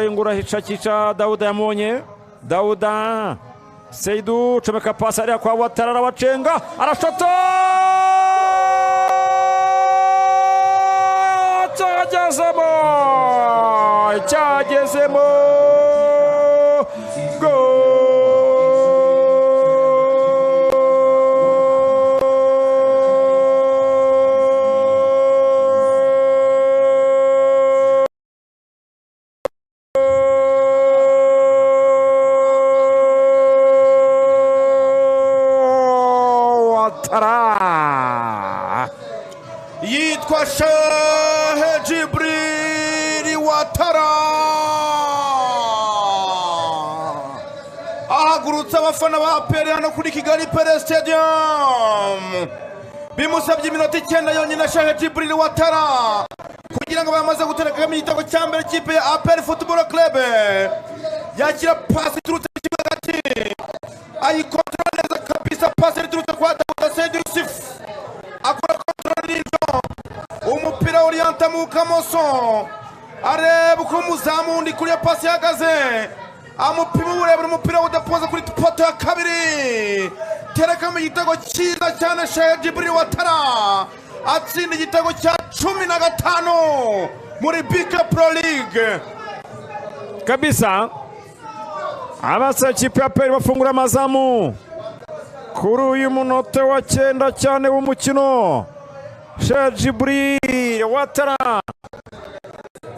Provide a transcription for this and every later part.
ingura hicakica Dauda yamonye. Dauda Seidu comeka pasi ariya kwa Watara arabacenga arashota cyagezemo yitwa Shehe Djibril Watara ahagurutse abafana ba APR hano kuri Kigali Pele Stadium bimusabye iminota 9 yonyine Shehe Djibril Watara kugira ngo bamaze gutereka igitego cya mbere kipe ya APR Football Club yakira pasi turutse hagati ayikontrola neza kabisa pasi turutse kwa Dauda Seidu Yusuf akora kontrole umupira orienta mu kamoso areba uko umuzamu undi kuri pasi yahagaze amupima uburebure umupira udapoza kuri poto ya kabiri tereka mu gitego cyiza cyane Shehe Djibril Watara atsinda igitego cya 15 muri BK Pro League kabisa. Abasa kipe ya APR bafungura amazamu kuri uyu munota wa 9 cyane w'umukino. Shehe Djibril Watara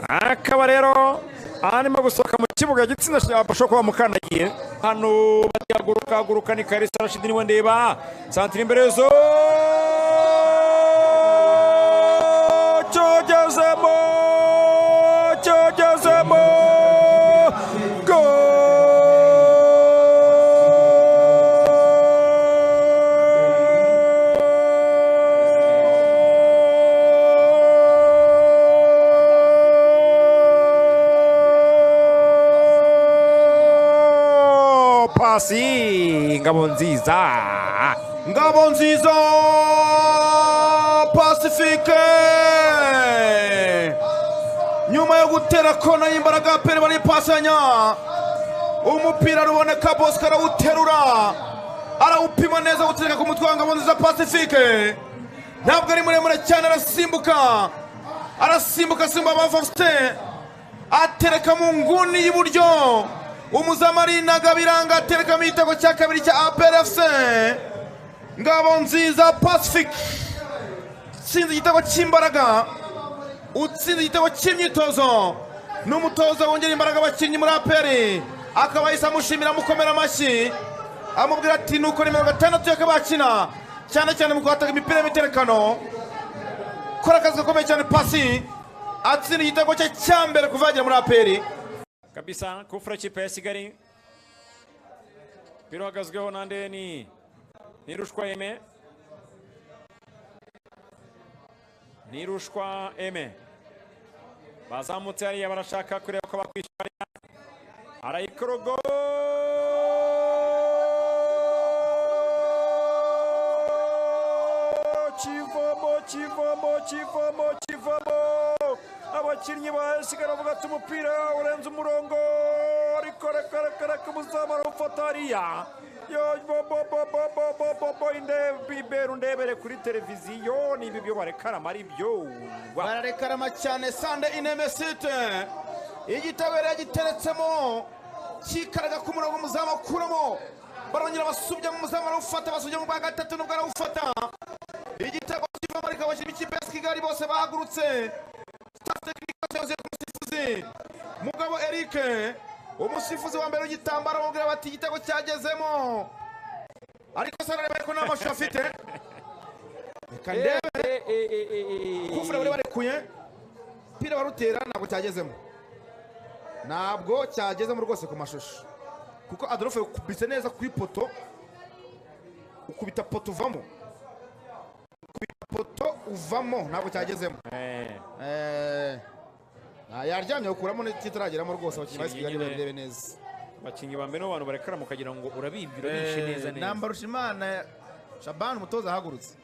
akaba rero arimo gusohoka mu kibuga gitsinda ashobora kuba mukandagiye hano batihaguruka ni Kalisa Rashid niwe ndeba santire imbere zo cyogezemo pasi Ngabonziza Pacifique nyuma yo gutera kona y'imbaraga APR bari pasanya umupira ruboneka Bosco arawuterura arawupima neza gutereka ku mutwe wa Ngabonziza Pacifique ntabwo ari muremure cyane arasimbuka ba Faustin atereka mu nguni y'iburyo umuzamari Gabiranga atereka mu gitego cya kabiri cya APR FC. Ngabonziza Pacifique utsinze igitego cy'imbaraga utsinze igitego cy'imyitozo n'umutoza wongera imbaraga abakinnyi muri APR akaba yisa amushimira mukomera amashyi amubwira ati nuko nimero 6 yakabakina cyane mu kwataka imipira y'imiterekano kora akazi gakomeye cyane pasi atsinze igitego cye cya mbere kuvagira muri APR kabisa. Kufra kipe ya Kigali biro hagazweho nande ni Nirushwa Eme bazamutse hariya barashaka kureba ko bakwishyura arayikorogo kivomo abakinnyi basigara bavuga ati umupira urenze umurongo ariko reka umuzamara ufata hariya ndebere kuri televiziyo nibi byo barekarama ari byo bararekarama cyane Sande Inemesite igitabera giteretsemo kikaraga ku murongo umuzama kuramo barongera basubya mu muzama ufata basubya mu bwa gatatu n'ubwo arawufata igitego kiva muri kabashira ikipe ya Kigali bose bahagurutse staff technique yose umusifuzi Mugabo Eric umusifuzi wa mbere w'igitambaro bamubwira bati igitego cyagezemo ariko sarare ko n'amashusho afite reka ndebe kufura bari barekuye pira barutera ntabwo cyagezemo rwose ku mashusho kuko Adolphe ukubise neza kuri poto ukubita poto uvamo ntabwo cyagezemo yaryamye ukuramo n'ikitarageramo rwose abakinnyi basi Kigali barebe neza abakinnyi ba mbere n'abantu barekara mukagira ngo urabibira bishe neza Nambarushimana Shaban umutoza ahagurutse